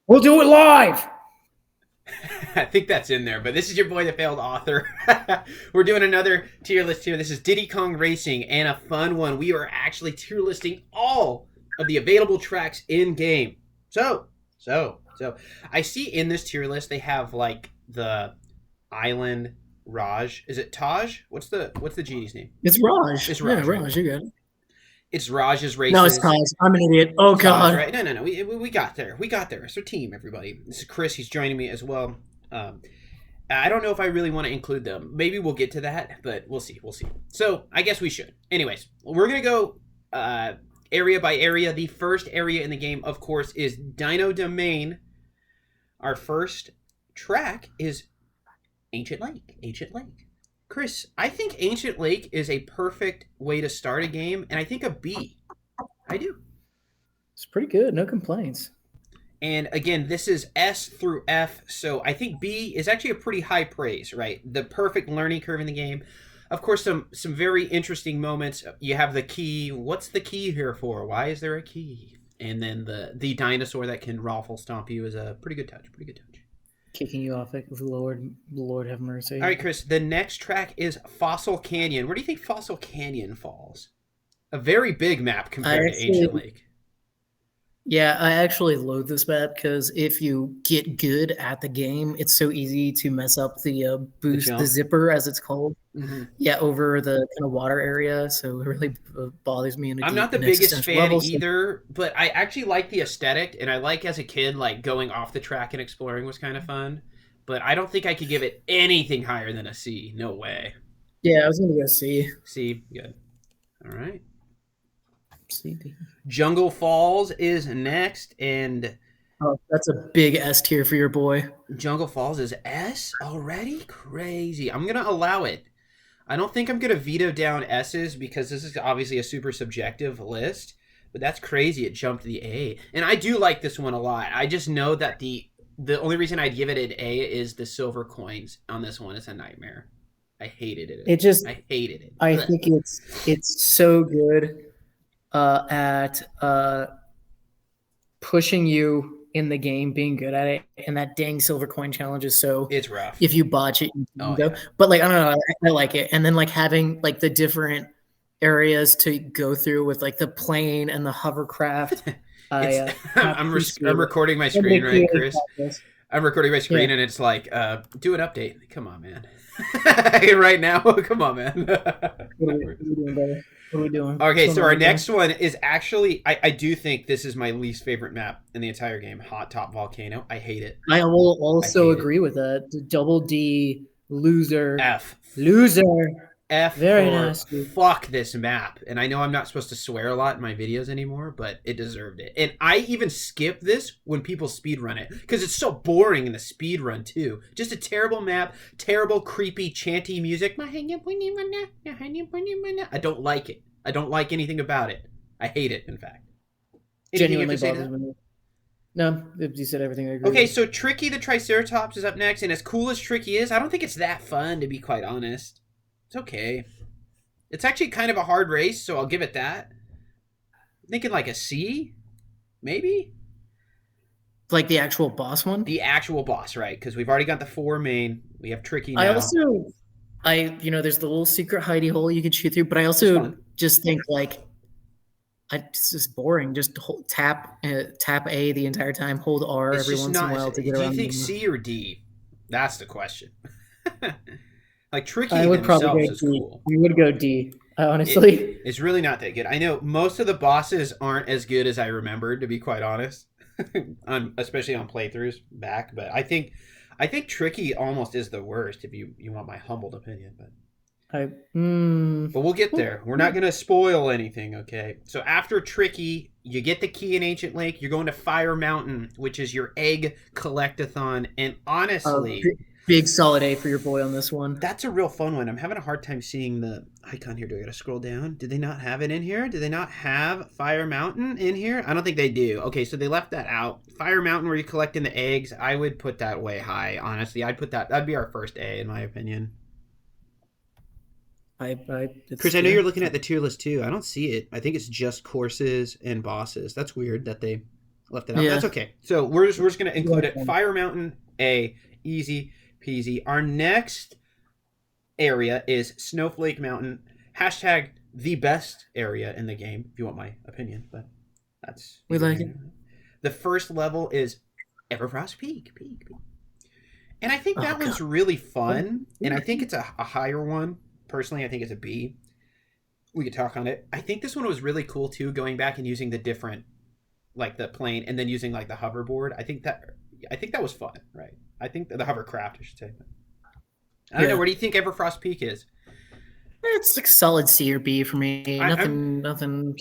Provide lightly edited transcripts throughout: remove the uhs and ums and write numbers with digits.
We'll do it live. I think that's in there, but this is your boy, the failed author. We're doing another tier list here. This is Diddy Kong Racing, and a fun one. We are actually tier listing all of the available tracks in game. So, I see in this tier list they have like the Island Raj. Is it Taj? What's the genie's name? It's Raj. It's Yeah, Raj, right? Raj, you got it. It's Raj's No, it's races. Taj. I'm an idiot. Oh Taj, God. right? No. We got there. We got there. It's our team, everybody. This is Chris. He's joining me as well. Um, I don't know if I really want to include them. Maybe we'll get to that, but we'll see. We'll see. So I guess we should. Anyways, we're gonna go area by area. The first area in the game, of course, is Dino Domain. Our first track is Ancient Lake. Ancient Lake. Chris, I think Ancient Lake is a perfect way to start a game, and I think a B. I do. It's pretty good. No complaints. And again, this is S through F, so I think B is actually a pretty high praise, right? The perfect learning curve in the game. Of course, some very interesting moments. You have the key. What's the key here for? Why is there a key? And then the dinosaur that can raffle stomp you is a pretty good touch. Pretty good touch. Kicking you off it. Lord have mercy. All right, Chris. The next track is Fossil Canyon. Where do you think Fossil Canyon falls? A very big map compared to Ancient Lake. Yeah, I actually load this map because if you get good at the game, it's so easy to mess up the boost, the zipper, as it's called. Mm-hmm. Yeah, over the kind of water area. So it really bothers me. I'm not the biggest fan either, but I actually like the aesthetic, and I like as a kid, like going off the track and exploring was kind of fun. But I don't think I could give it anything higher than a C. No way. Yeah, I was going to go C. C, good. All right. C. Jungle Falls is next, and that's a big S tier for your boy. Jungle Falls is S already? Crazy. I'm gonna allow it. I don't think I'm gonna veto down S's because this is obviously a super subjective list, but that's crazy. It jumped the A, and I do like this one a lot. I just know that the only reason I'd give it an A is the silver coins on this one is a nightmare. I hated it. I hated it. I think it's so good. At pushing you in the game, being good at it, and that dang silver coin challenge is so. It's rough. If you botch it, you can go. Yeah. But like I don't know, I like it, and then like having like the different areas to go through with like the plane and the hovercraft. I'm recording my screen, right, Chris? I'm recording my screen, and it's like, do an update. Come on, man. Right now, come on, man. What are we doing, brother? What are we doing? Okay, so our next one is actually, I do think this is my least favorite map in the entire game, Hot Top Volcano. I hate it. I will also agree with that. Double D, loser. F. Loser. F. Very nasty. Fuck this map. And I know I'm not supposed to swear a lot in my videos anymore, but it deserved it. And I even skip this when people speedrun it because it's so boring in the speedrun too. Just a terrible map, terrible creepy chanty music. I don't like it. I don't like anything about it. I hate it, in fact. Genuinely bothers me. No, you said everything I agree Okay, with. so Tricky the Triceratops is up next, and as cool as Tricky is, I don't think it's that fun, to be quite honest. It's okay. It's actually kind of a hard race, so I'll give it that. I'm thinking like a C, maybe? Like the actual boss one? The actual boss, right, because we've already got the 4 main. We have Tricky now. There's the little secret hidey hole you could shoot through, but I also just think like, it's just boring. Just tap A the entire time, hold R every once in a while to get around. Do you think C or D? That's the question. Like Tricky I would probably go is D. cool. We would go D, honestly. It's really not that good. I know most of the bosses aren't as good as I remembered, to be quite honest. Especially on playthroughs back, but I think Tricky almost is the worst if you want my humbled opinion, but we'll get there. We're not going to spoil anything, okay? So after Tricky, you get the key in Ancient Lake. You're going to Fire Mountain, which is your egg collectathon, and honestly, big solid A for your boy on this one. That's a real fun one. I'm having a hard time seeing the icon here. Do I got to scroll down? Did they not have it in here? Did they not have Fire Mountain in here? I don't think they do. Okay, so they left that out. Fire Mountain, where you're collecting the eggs, I would put that way high, honestly. That'd be our first A, in my opinion. Chris, I know you're looking at the tier list too. I don't see it. I think it's just courses and bosses. That's weird that they left it out. Yeah. That's okay. So we're just gonna include Yeah. it. Fire Mountain, A, easy peasy. Our next area is Snowflake Mountain. Hashtag the best area in the game, if you want my opinion, but that's We like it. The first level is Everfrost Peak. And I think that Oh, one's God. really fun. And I think it's a higher one. Personally, I think it's a B. We could talk on it. I think this one was really cool too, going back and using the different, like the plane, and then using like the hoverboard. I think that was fun, right? I think the hovercraft, I should say. I don't know. Where do you think Everfrost Peak is? It's like solid C or B for me. Nothing.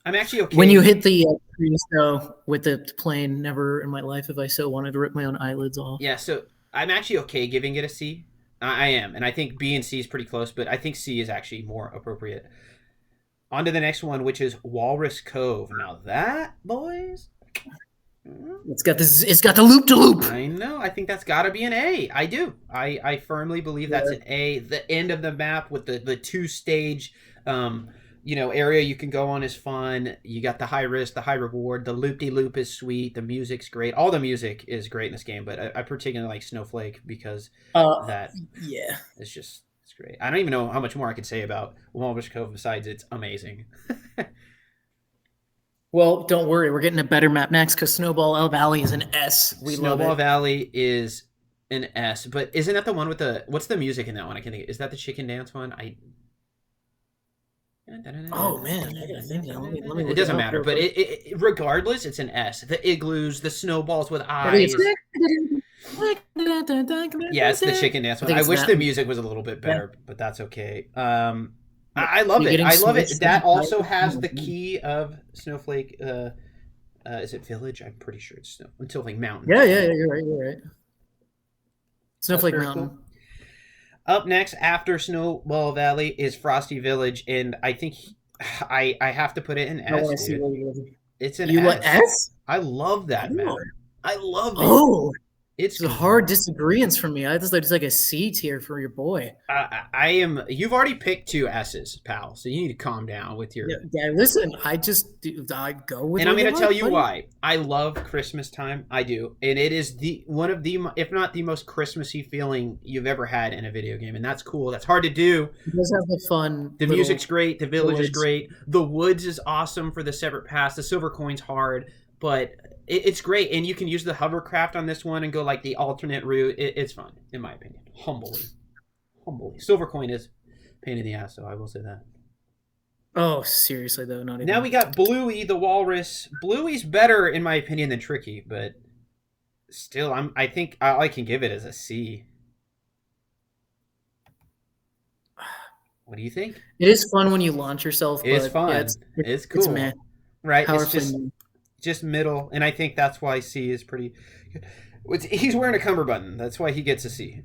I'm actually okay. When you hit the trees, though, with the plane, never in my life have I so wanted to rip my own eyelids off. Yeah, so I'm actually okay giving it a C. I am, and I think B and C is pretty close, but I think C is actually more appropriate. On to the next one, which is Walrus Cove. Now that, boys, it's got the loop to loop. I know. I think that's got to be an A. I do. I firmly believe that's an A. The end of the map with the 2-stage, area you can go on is fun. You got the high risk, the high reward. The loop-de-loop is sweet. The music's great. All the music is great in this game, but I particularly like Snowflake because it's just, it's great. I don't even know how much more I could say about Walrus Cove besides it's amazing. Well, don't worry. We're getting a better map next because Snowball Valley is an S. We love it. Snowball Valley is an S, but isn't that the one with what's the music in that one? I can't think. Is that the chicken dance one? Oh man, I gotta think now. Let me it doesn't matter, but it regardless, it's an S. The igloos, the snowballs with eyes. Yeah, it's the chicken dance one. I wish the music was a little bit better, but that's okay. I love it. I love it. That also has the key of Snowflake. Is it Village? I'm pretty sure it's Snowflake Mountain. Yeah, you're right. Snowflake Mountain. Cool. Up next, after Snowball Valley, is Frosty Village, and I think I have to put it in S. It's an S. S? I love that map. I love it. Oh, it's a hard disagreement for me. I just like a C tier for your boy. I am. You've already picked 2 S's, pal. So you need to calm down with your. Yeah, listen. I go with. And I'm going to tell you why. I love Christmas time. I do, and it is one of the, if not the most Christmassy feeling you've ever had in a video game, and that's cool. That's hard to do. It does have the fun. The music's great. The village is great. The woods is awesome for the separate paths. The silver coin's hard, but. It's great, and you can use the hovercraft on this one and go like the alternate route. It's fun, in my opinion. Humbly. Silver coin is a pain in the ass, so I will say that. Oh, seriously though, not even. Now we got Bluey the Walrus. Bluey's better, in my opinion, than Tricky, but still, I think all I can give it is a C. What do you think? It is fun when you launch yourself. It's fun. Yeah, it's cool. It's meh. Right? It's just middle, and I think that's why C is pretty good. He's wearing a cummerbund. That's why he gets a C.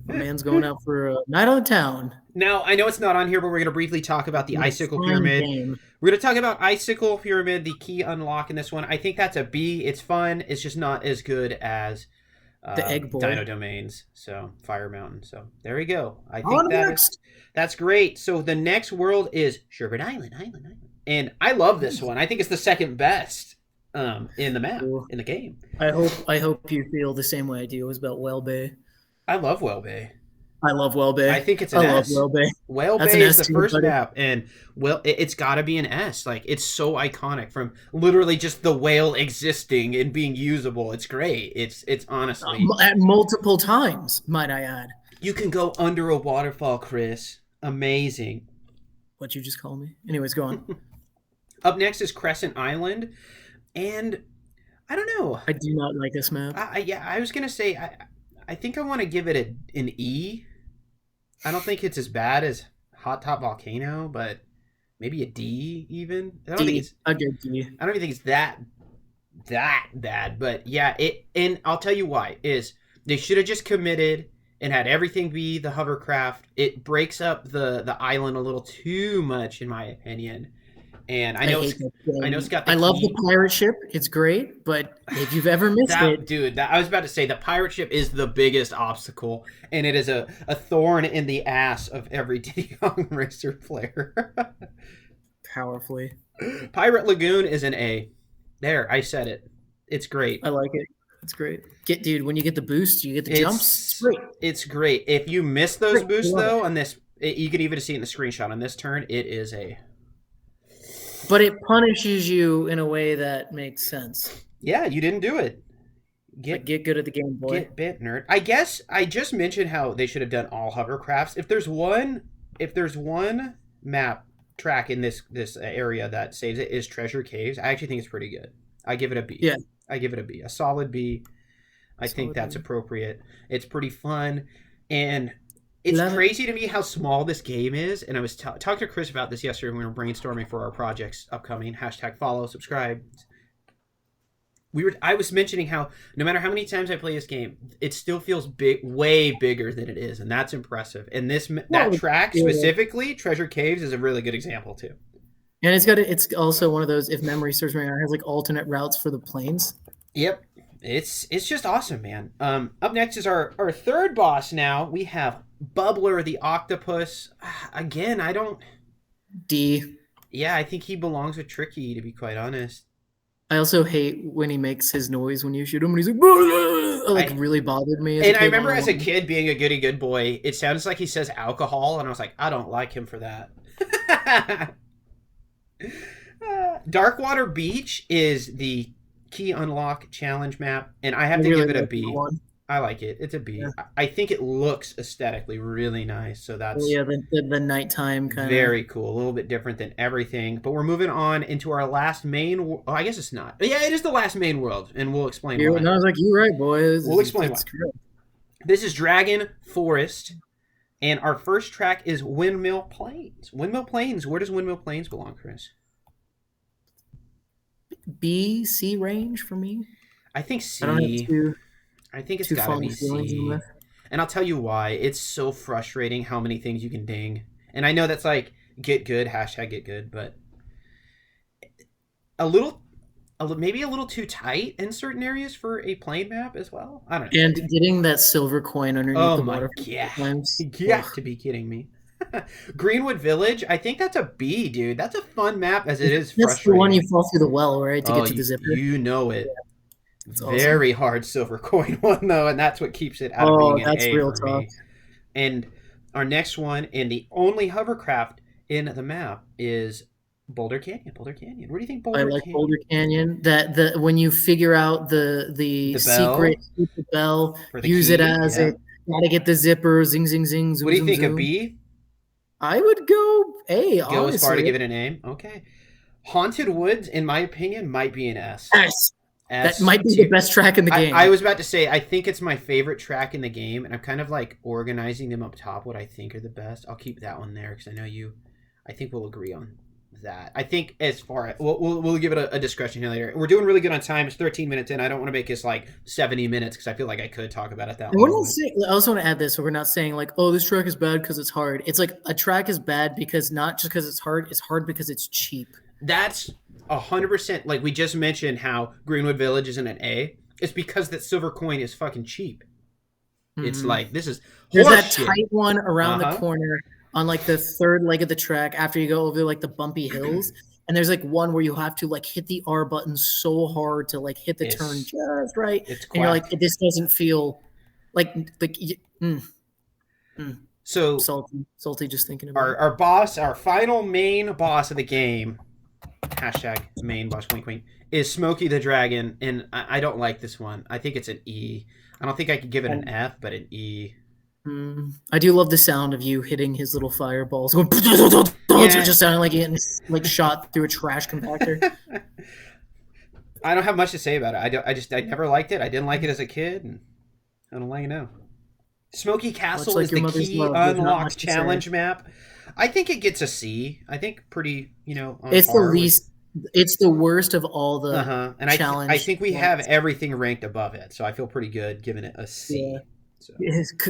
My man's going out for a night on town. Now, I know it's not on here, but we're going to briefly talk about the Icicle Pyramid. We're going to talk about Icicle Pyramid, the key unlock in this one. I think that's a B. It's fun. It's just not as good as the Egg Boy. Dino Domains, so Fire Mountain. So there we go. I think that's great. So the next world is Sherbet Island. And I love this one. I think it's the second best in the map, in the game. I hope you feel the same way I do about Whale Bay. I love Whale Bay. I love Whale Bay. I think it's an S. I love Whale Bay. Whale Bay is the first map, and it's got to be an S. Like, it's so iconic from literally just the whale existing and being usable. It's great. It's honestly at multiple times, might I add. You can go under a waterfall, Chris. Amazing. What'd you just call me? Anyways, go on. Up next is Crescent Island, and I don't know. I do not like this map. I was gonna say I think I want to give it an E. I don't think it's as bad as Hot Top Volcano, but maybe a D even. I don't think it's a good D. I don't even think it's that bad, but yeah, and I'll tell you why is they should have just committed and had everything be the hovercraft. It breaks up the island a little too much, in my opinion. And I know it's got the I love the pirate ship. It's great, but if you've ever missed it... Dude, I was about to say, the pirate ship is the biggest obstacle, and it is a thorn in the ass of every Diddy Kong Racer player. Powerfully. Pirate Lagoon is an A. There, I said it. It's great. I like it. It's great. Dude, when you get the boost, you get the jumps. It's great. It's great. If you miss those boosts love though, on this, you could even see it in the screenshot. On this turn, it is a. But it punishes you in a way that makes sense. Yeah, you didn't do it. Get good at the game, boy. Get bit, nerd. I guess I just mentioned how they should have done all hovercrafts. If there's one map track in this area that saves it is Treasure Caves. I actually think it's pretty good. I give it a B. Yeah. I give it a B. A solid B. I think that's appropriate. It's pretty fun. And it's crazy to me how small this game is. And I was talking to Chris about this yesterday when we were brainstorming for our projects upcoming. #follow, subscribe. I was mentioning how no matter how many times I play this game, it still feels big, way bigger than it is. And that's impressive. And that track specifically, Treasure Caves, is a really good example too. And it's also one of those, if memory serves me right, it has like alternate routes for the planes. Yep. It's just awesome, man. Up next is our third boss now. We have Bubbler the Octopus. Again, I don't... D. Yeah, I think he belongs with Tricky, to be quite honest. I also hate when he makes his noise when you shoot him, and he's like, really bothered me. And I remember as a kid being a goody good boy, it sounds like he says alcohol, and I was like, I don't like him for that. Darkwater Beach is the key unlock challenge map, and I have to give it a B. I like it. It's a B. Yeah. I think it looks aesthetically really nice. So that's the nighttime kind very cool. A little bit different than everything. But we're moving on into our last main. Oh, I guess it's not. Yeah, it is the last main world, and we'll explain why. I was like, you're right, boys. We'll explain why. This is Dragon Forest, and our first track is Windmill Plains. Windmill Plains. Where does Windmill Plains belong, Chris? B, C range for me. I think C. I think it's gotta be C. And I'll tell you why. It's so frustrating how many things you can ding. And I know that's like get good, #get good, but maybe a little too tight in certain areas for a plane map as well. I don't know. And getting that silver coin underneath the water. You have to be kidding me. Greenwood Village, I think that's a B, dude. That's a fun map as it is frustrating. That's the one you fall through the well, right, to get to the zipper. You know it. Yeah. Very awesome. Hard silver coin one though, and that's what keeps it out of being an A real for tough. Me. And our next one, and the only hovercraft in the map, is Boulder Canyon. Boulder Canyon. Where do you think Boulder Canyon? I like Boulder Canyon. That when you figure out the secret bell, use it as it. Gotta get the zipper. Zing zing zing. Zoom, what do you think? Zoom. A B? I would go A. Go as far to give it an A. Okay. Haunted Woods, in my opinion, might be an S. S. That might be the best track in the game. I was about to say, I think it's my favorite track in the game, and I'm kind of like organizing them up top, what I think are the best. I'll keep that one there because I know I think we'll agree on that. I think as far as, we'll give it a discussion here later. We're doing really good on time. It's 13 minutes in. I don't want to make this like 70 minutes because I feel like I could talk about it that long. I also want to add this, so we're not saying like, oh, this track is bad because it's hard. It's like a track is bad because not just because it's hard because it's cheap. That's 100%. Like we just mentioned how Greenwood Village isn't an A. It's because that silver coin is fucking cheap. Mm-hmm. It's like, this is there's that tight one around the corner on like the third leg of the track after you go over like the bumpy hills. And there's like one where you have to like hit the R button so hard to like hit the turn just right. And you're like, this doesn't feel like So salty just thinking about our boss, our final main boss of the game, #main boss wink wink, is Smokey the Dragon, and I don't like this one. I think it's an E. I don't think I could give it an F, but an E. I do love the sound of you hitting his little fireballs. It just sounded like getting like shot through a trash compactor. I don't have much to say about it. I never liked it. I didn't like it as a kid, and I don't let you know. Smoky Castle is the key unlock challenge map. I think it gets a C. I think pretty, it's the least. It's the worst of all the and challenge. I think we have everything ranked above it, so I feel pretty good giving it a C. Yeah. So.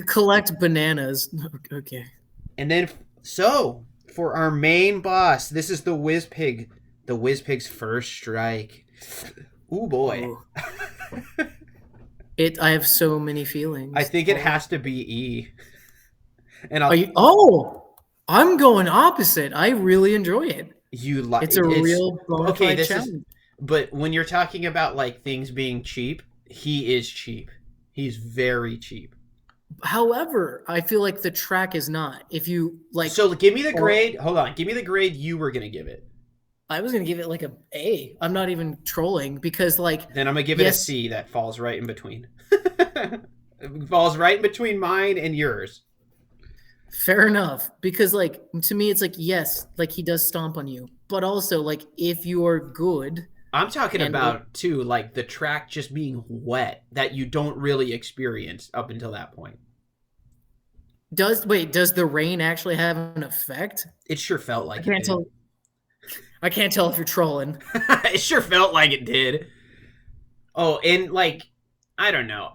Collect bananas. Okay. And then, for our main boss, this is the Whiz Pig. The Whiz Pig's first strike. Ooh, boy. I have so many feelings. I think it has to be E. And I'm going opposite. I really enjoy it. You like It's a real bona okay. fide This is, challenge. but when you're talking about like things being cheap, he is cheap. He's very cheap. However, I feel like the track is not. If you like, So give me the or grade. Hold on. Give me the grade you were gonna give it. I was gonna give it like a A. I'm not even trolling because like, Then I'm gonna give it a yes, C. That falls right in between. It falls right in between mine and yours. fair enough. Because like to me, it's like yes, like he does stomp on you, but also like if you are good I'm talking and about too, like the track just being wet that you don't really experience up until that point. does the rain actually have an effect? It sure felt I like it can't did. tell. I can't tell if you're trolling. It sure felt like it did. Oh, and like I don't know.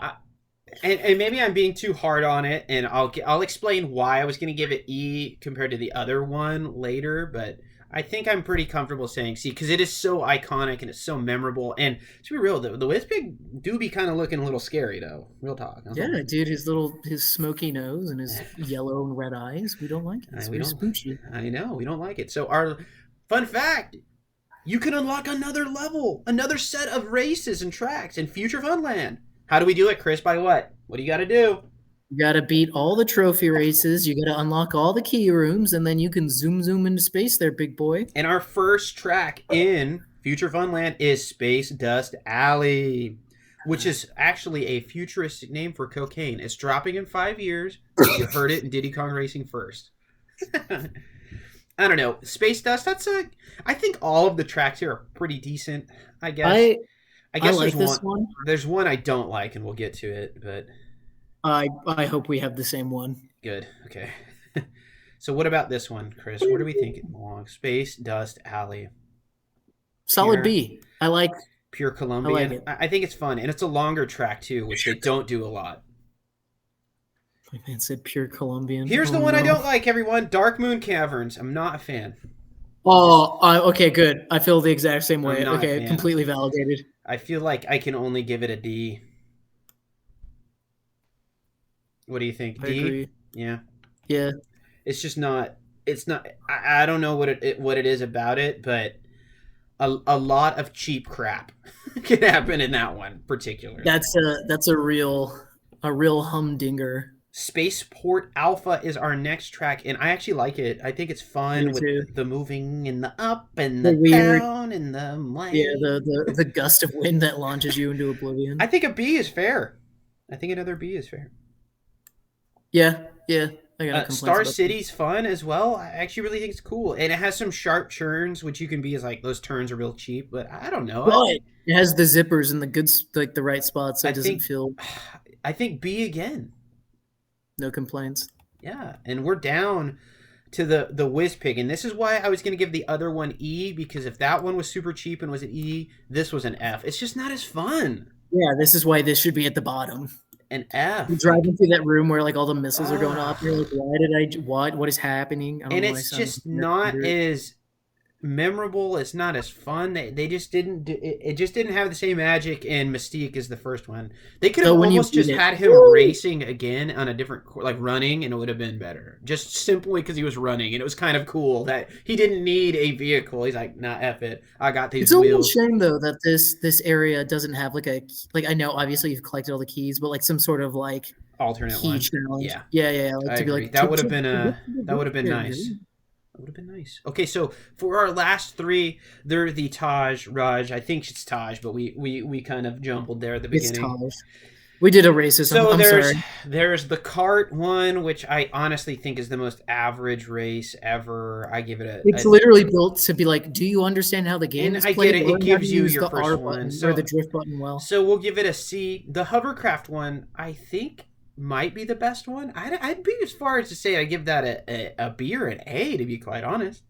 And maybe I'm being too hard on it, and I'll explain why I was going to give it E compared to the other one later. But I think I'm pretty comfortable saying C because it is so iconic and it's so memorable. And to be real, the Wizpig do be kind of looking a little scary though. Real talk. Yeah, dude, his smoky nose and his yellow and red eyes. We don't like it. It's we very don't. spoochy. I know we don't like it. So our fun fact: you can unlock another level, another set of races and tracks in future Funland. How do we do it, Chris? By what? What do you got to do? You got to beat all the trophy races. You got to unlock all the key rooms, and then you can zoom into space there, big boy. And our first track in Future Funland is Space Dust Alley, which is actually a futuristic name for cocaine. It's dropping in 5 years. You heard it in Diddy Kong Racing first. I don't know. Space Dust, I think all of the tracks here are pretty decent, I guess. I guess like this one. There's one I don't like, and we'll get to it, but I hope we have the same one. Good. Okay. So what about this one, Chris? What do we think it belongs? Space Dust Alley. Solid B. I like Pure Colombian. I like it. I think it's fun, and it's a longer track too, which they don't do a lot. My man said pure Colombian. Here's the one I don't like, everyone. Dark Moon Caverns. I'm not a fan. Oh, okay, good. I feel the exact same way. Okay, completely validated. I feel like I can only give it a D. What do you think? I D? agree. Yeah. Yeah. It's just not. It's not. I don't know what it is about it, but a lot of cheap crap can happen in that one particularly. That's a real humdinger. Spaceport Alpha is our next track, and I actually like it. I think it's fun with the moving and the up and the weird, down and the yeah, the gust of wind that launches you into oblivion. I think a B is fair. I think another B is fair. Yeah. I got Star City's fun as well. I actually really think it's cool, and it has some sharp turns, which you can be as like those turns are real cheap, but I don't know. But it has the zippers in the good, like the right spots, so it doesn't feel. I think B again. No complaints. Yeah, and we're down to the Wizpig, and this is why I was going to give the other one E, because if that one was super cheap and was an E, this was an F. It's just not as fun. Yeah, this is why this should be at the bottom. An F. You're driving through that room where like all the missiles are going off. You're like, why did what is happening? I don't and know it's just not as memorable. It's not as fun. They just didn't. It just didn't have the same magic and mystique as the first one. They could have almost just had him racing again on a different, like running, and it would have been better. Just simply because he was running, and it was kind of cool that he didn't need a vehicle. He's like, nah, F it. I got these wheels. It's a shame though that this area doesn't have like I know obviously you've collected all the keys, but like some sort of like alternate key one. challenge. Yeah. Like, I to be agree. like That would have been nice. That would have been nice. Okay, so for our last three, they're the Taj, Raj. I think it's Taj, but we kind of jumbled there at the beginning. It's Taj. We did a racist. So I'm sorry. There's the cart one, which I honestly think is the most average race ever. I give it a. It's literally built to be like, do you understand how the game is played? I get it. It gives you your first one, or the drift button. Well, so we'll give it a C. The hovercraft one, I think, might be the best one. I'd be as far as to say I give that a B or an A, to be quite honest.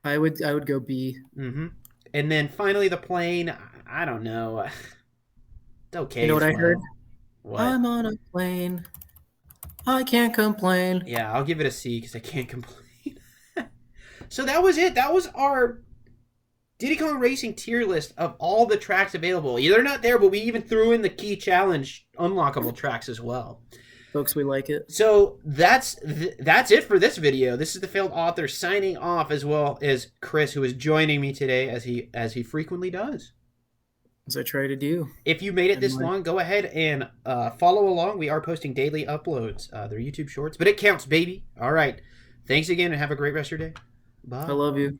I would go B. Mm-hmm. And then finally the plane. I don't know. It's okay. You know what I heard? What? I'm on a plane. I can't complain. Yeah, I'll give it a C because I can't complain. So that was it. That was our Diddy Kong Racing tier list of all the tracks available. Yeah, they're not there, but we even threw in the key challenge unlockable tracks as well. folks. We like it. So that's it for this video. This is the failed author signing off, as well as Chris, who is joining me today as he frequently does. As I try to do. If you made it this long, go ahead and follow along. We are posting daily uploads. They're YouTube shorts, but it counts, baby. All right. Thanks again, and have a great rest of your day. Bye. I love you.